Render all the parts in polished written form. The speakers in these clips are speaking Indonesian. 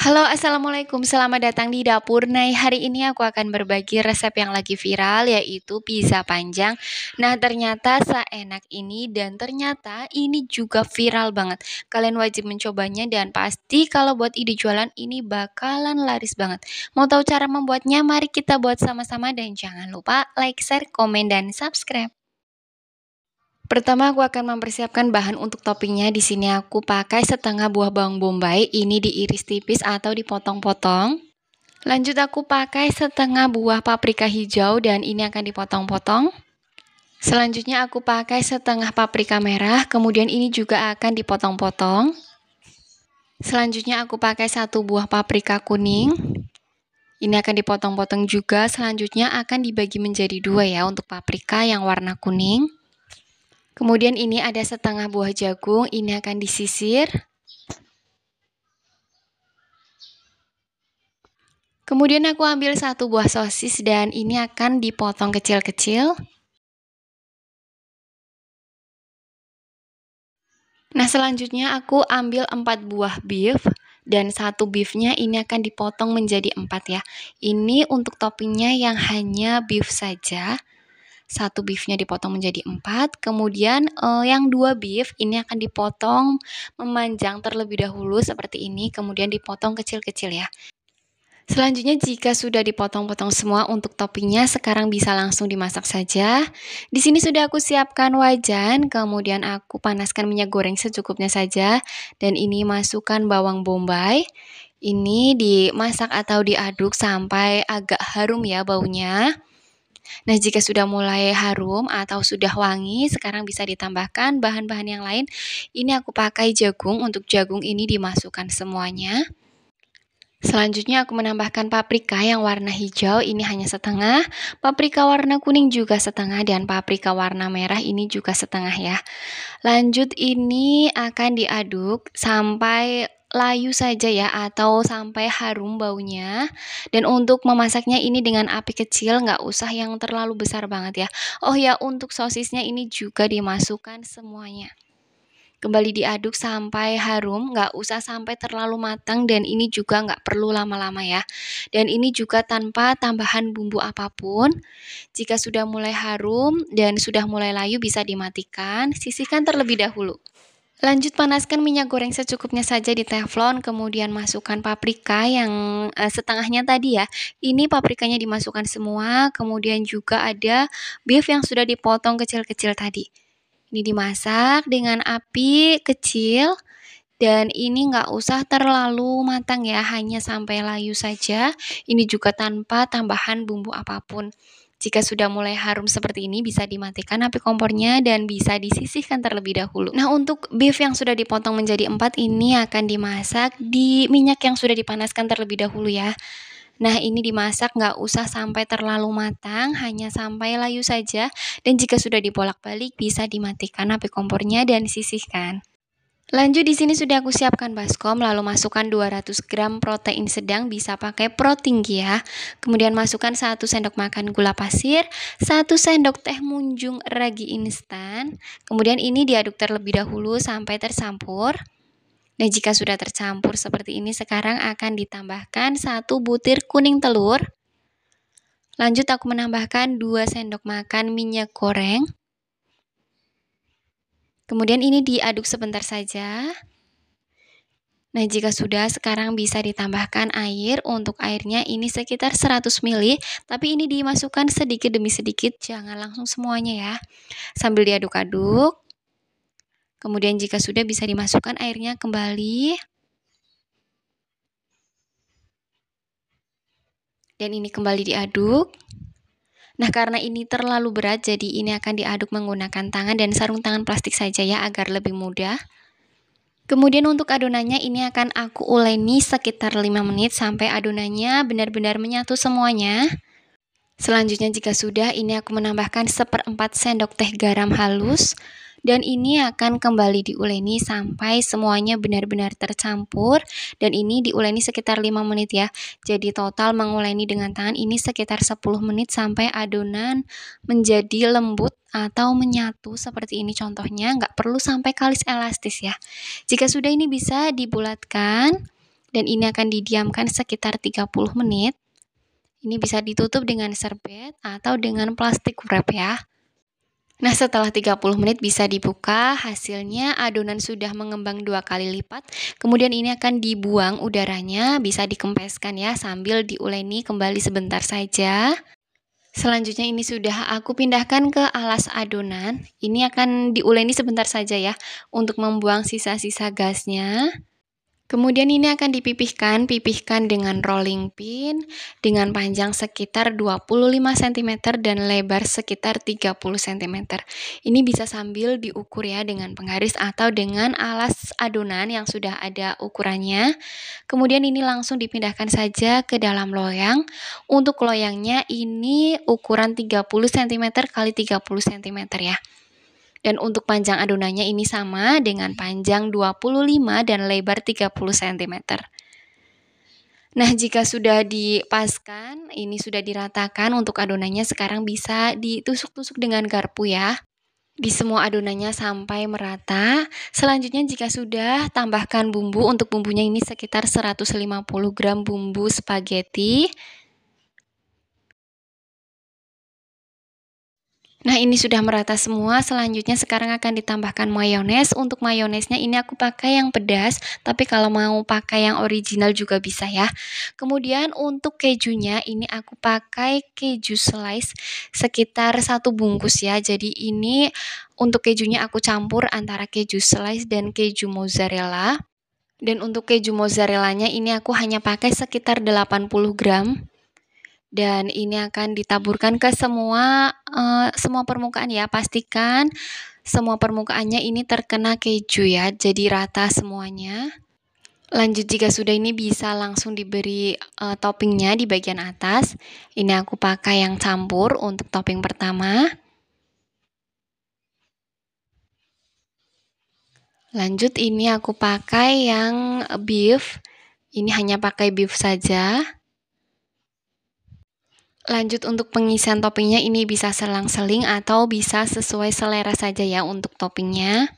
Halo, assalamualaikum. Selamat datang di dapur. Nah, hari ini aku akan berbagi resep yang lagi viral, yaitu pizza panjang. Nah, ternyata seenak ini dan ternyata ini juga viral banget. Kalian wajib mencobanya dan pasti kalau buat ide jualan ini bakalan laris banget. Mau tahu cara membuatnya? Mari kita buat sama-sama dan jangan lupa like, share, komen, dan subscribe. Pertama aku akan mempersiapkan bahan untuk toppingnya. Di sini aku pakai setengah buah bawang bombay, ini diiris tipis atau dipotong-potong. Lanjut aku pakai setengah buah paprika hijau dan ini akan dipotong-potong. Selanjutnya aku pakai setengah paprika merah, kemudian ini juga akan dipotong-potong. Selanjutnya aku pakai satu buah paprika kuning. Ini akan dipotong-potong juga. Selanjutnya akan dibagi menjadi dua ya untuk paprika yang warna kuning. Kemudian ini ada setengah buah jagung, ini akan disisir. Kemudian aku ambil satu buah sosis dan ini akan dipotong kecil-kecil. Nah, selanjutnya aku ambil 4 buah beef dan satu beefnya ini akan dipotong menjadi 4 ya. Ini untuk toppingnya yang hanya beef saja. Satu beefnya dipotong menjadi 4, kemudian yang 2 beef ini akan dipotong memanjang terlebih dahulu seperti ini, kemudian dipotong kecil-kecil ya. Selanjutnya jika sudah dipotong-potong semua untuk toppingnya, sekarang bisa langsung dimasak saja. Di sini sudah aku siapkan wajan, kemudian aku panaskan minyak goreng secukupnya saja, dan ini masukkan bawang bombay. Ini dimasak atau diaduk sampai agak harum ya baunya. Nah, jika sudah mulai harum atau sudah wangi, sekarang bisa ditambahkan bahan-bahan yang lain. Ini aku pakai jagung, untuk jagung ini dimasukkan semuanya. Selanjutnya aku menambahkan paprika yang warna hijau, ini hanya setengah, paprika warna kuning juga setengah, dan paprika warna merah ini juga setengah ya. Lanjut ini akan diaduk sampai layu saja ya, atau sampai harum baunya. Dan untuk memasaknya ini dengan api kecil, nggak usah yang terlalu besar banget ya. Oh ya, untuk sosisnya ini juga dimasukkan semuanya. Kembali diaduk sampai harum, nggak usah sampai terlalu matang dan ini juga nggak perlu lama-lama ya. Dan ini juga tanpa tambahan bumbu apapun. Jika sudah mulai harum dan sudah mulai layu bisa dimatikan, sisihkan terlebih dahulu. Lanjut panaskan minyak goreng secukupnya saja di teflon, kemudian masukkan paprika yang setengahnya tadi ya. Ini paprikanya dimasukkan semua, kemudian juga ada beef yang sudah dipotong kecil-kecil tadi. Ini dimasak dengan api kecil dan ini nggak usah terlalu matang ya, hanya sampai layu saja. Ini juga tanpa tambahan bumbu apapun. Jika sudah mulai harum seperti ini bisa dimatikan api kompornya dan bisa disisihkan terlebih dahulu. Nah, untuk beef yang sudah dipotong menjadi 4 ini akan dimasak di minyak yang sudah dipanaskan terlebih dahulu ya. Nah, ini dimasak nggak usah sampai terlalu matang, hanya sampai layu saja. Dan jika sudah dibolak-balik, bisa dimatikan api kompornya dan disisihkan. Lanjut di sini sudah aku siapkan baskom, lalu masukkan 200 gram protein sedang, bisa pakai pro tinggi ya. Kemudian masukkan 1 sendok makan gula pasir, 1 sendok teh munjung ragi instan. Kemudian ini diaduk terlebih dahulu sampai tercampur. Nah, jika sudah tercampur seperti ini, sekarang akan ditambahkan 1 butir kuning telur. Lanjut aku menambahkan 2 sendok makan minyak goreng. Kemudian ini diaduk sebentar saja. Nah, jika sudah, sekarang bisa ditambahkan air. Untuk airnya ini sekitar 100 ml, tapi ini dimasukkan sedikit demi sedikit, jangan langsung semuanya ya. Sambil diaduk-aduk. Kemudian jika sudah bisa dimasukkan airnya kembali. Dan ini kembali diaduk. Nah, karena ini terlalu berat, jadi ini akan diaduk menggunakan tangan dan sarung tangan plastik saja ya, agar lebih mudah. Kemudian untuk adonannya ini akan aku uleni sekitar 5 menit sampai adonannya benar-benar menyatu semuanya. Selanjutnya jika sudah, ini aku menambahkan 1/4 sendok teh garam halus. Dan ini akan kembali diuleni sampai semuanya benar-benar tercampur. Dan ini diuleni sekitar 5 menit ya. Jadi total menguleni dengan tangan ini sekitar 10 menit sampai adonan menjadi lembut atau menyatu seperti ini contohnya. Nggak perlu sampai kalis elastis ya. Jika sudah ini bisa dibulatkan. dan ini akan didiamkan sekitar 30 menit. Ini bisa ditutup dengan serbet atau dengan plastik wrap ya. Nah, setelah 30 menit bisa dibuka, hasilnya adonan sudah mengembang 2 kali lipat. Kemudian ini akan dibuang udaranya, bisa dikempeskan ya sambil diuleni kembali sebentar saja. Selanjutnya ini sudah aku pindahkan ke alas adonan. Ini akan diuleni sebentar saja ya untuk membuang sisa-sisa gasnya. Kemudian ini akan pipihkan dengan rolling pin dengan panjang sekitar 25 cm dan lebar sekitar 30 cm. Ini bisa sambil diukur ya dengan penggaris atau dengan alas adonan yang sudah ada ukurannya. Kemudian ini langsung dipindahkan saja ke dalam loyang. Untuk loyangnya ini ukuran 30 cm x 30 cm ya. Dan untuk panjang adonannya ini sama dengan panjang 25 dan lebar 30 cm. Nah, jika sudah dipaskan, ini sudah diratakan untuk adonannya, sekarang bisa ditusuk-tusuk dengan garpu ya. Di semua adonannya sampai merata. Selanjutnya jika sudah, tambahkan bumbu. Untuk bumbunya ini sekitar 150 gram bumbu spaghetti. Nah, ini sudah merata semua. Selanjutnya sekarang akan ditambahkan mayones. Untuk mayonesnya ini aku pakai yang pedas, tapi kalau mau pakai yang original juga bisa ya. Kemudian untuk kejunya ini aku pakai keju slice sekitar 1 bungkus ya. Jadi ini untuk kejunya aku campur antara keju slice dan keju mozzarella. Dan untuk keju mozzarellanya ini aku hanya pakai sekitar 80 gram. Dan ini akan ditaburkan ke semua permukaan ya. Pastikan semua permukaannya ini terkena keju ya, jadi rata semuanya. Lanjut, jika sudah ini bisa langsung diberi toppingnya di bagian atas. Ini aku pakai yang campur untuk topping pertama. Lanjut, ini aku pakai yang beef. Ini hanya pakai beef saja. Lanjut, untuk pengisian toppingnya ini bisa selang-seling atau bisa sesuai selera saja ya untuk toppingnya.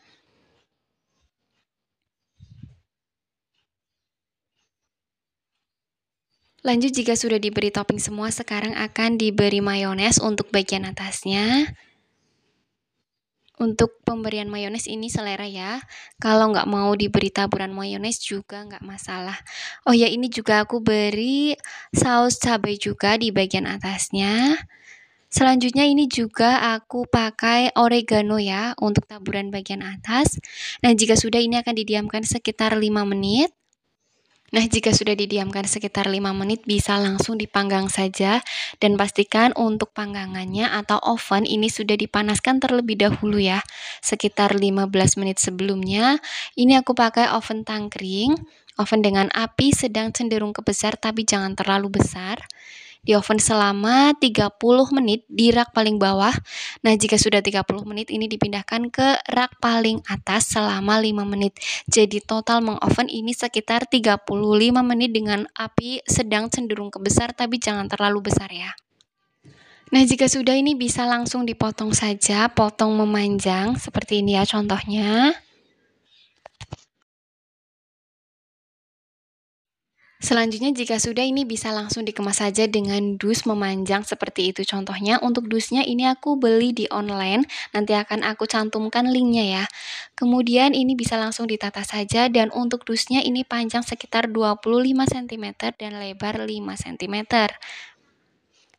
Lanjut, jika sudah diberi topping semua, sekarang akan diberi mayones untuk bagian atasnya. Untuk pemberian mayones ini selera ya. Kalau nggak mau diberi taburan mayones juga nggak masalah. Oh ya, ini juga aku beri saus cabai juga di bagian atasnya. Selanjutnya ini juga aku pakai oregano ya untuk taburan bagian atas. Nah, jika sudah ini akan didiamkan sekitar 5 menit. Nah, jika sudah didiamkan sekitar 5 menit, bisa langsung dipanggang saja. Dan pastikan untuk panggangannya atau oven ini sudah dipanaskan terlebih dahulu ya. Sekitar 15 menit sebelumnya. Ini aku pakai oven tangkring. Oven dengan api sedang cenderung ke besar, tapi jangan terlalu besar. Di oven selama 30 menit di rak paling bawah. Nah, jika sudah 30 menit ini dipindahkan ke rak paling atas selama 5 menit. Jadi total mengoven ini sekitar 35 menit dengan api sedang cenderung ke besar, tapi jangan terlalu besar ya. Nah, jika sudah ini bisa langsung dipotong saja, potong memanjang seperti ini ya contohnya. Selanjutnya jika sudah ini bisa langsung dikemas saja dengan dus memanjang seperti itu contohnya. Untuk dusnya ini aku beli di online, nanti akan aku cantumkan linknya ya. Kemudian ini bisa langsung ditata saja, dan untuk dusnya ini panjang sekitar 25 cm dan lebar 5 cm.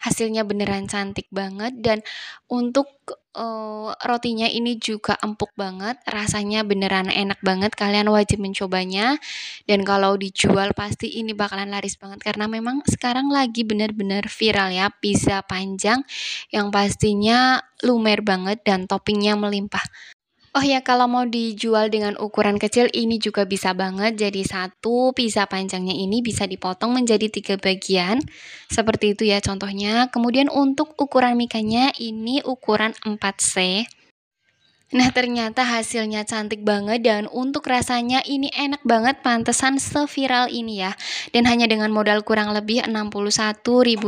Hasilnya beneran cantik banget, dan untuk rotinya ini juga empuk banget, rasanya beneran enak banget, kalian wajib mencobanya. Dan kalau dijual pasti ini bakalan laris banget, karena memang sekarang lagi bener-bener viral ya, pizza panjang yang pastinya lumer banget dan toppingnya melimpah. Oh ya, kalau mau dijual dengan ukuran kecil ini juga bisa banget. Jadi satu pizza panjangnya ini bisa dipotong menjadi 3 bagian. Seperti itu ya contohnya. Kemudian untuk ukuran mikanya ini ukuran 4C. Nah, ternyata hasilnya cantik banget dan untuk rasanya ini enak banget, pantesan seviral ini ya. Dan hanya dengan modal kurang lebih Rp61.000,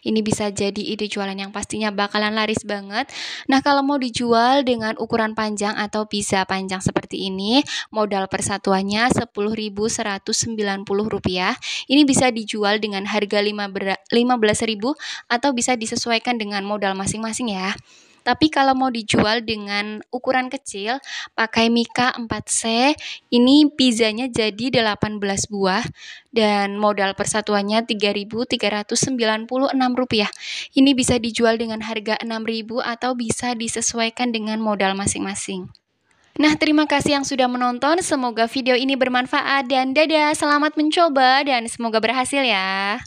ini bisa jadi ide jualan yang pastinya bakalan laris banget. Nah, kalau mau dijual dengan ukuran panjang atau bisa panjang seperti ini, modal persatuannya Rp10.190. Ini bisa dijual dengan harga 15.000 atau bisa disesuaikan dengan modal masing-masing ya. Tapi kalau mau dijual dengan ukuran kecil, pakai mika 4C, ini pizzanya jadi 18 buah dan modal persatuannya Rp3.396. Ini bisa dijual dengan harga 6.000 atau bisa disesuaikan dengan modal masing-masing. Nah, terima kasih yang sudah menonton. Semoga video ini bermanfaat dan dadah, selamat mencoba dan semoga berhasil ya.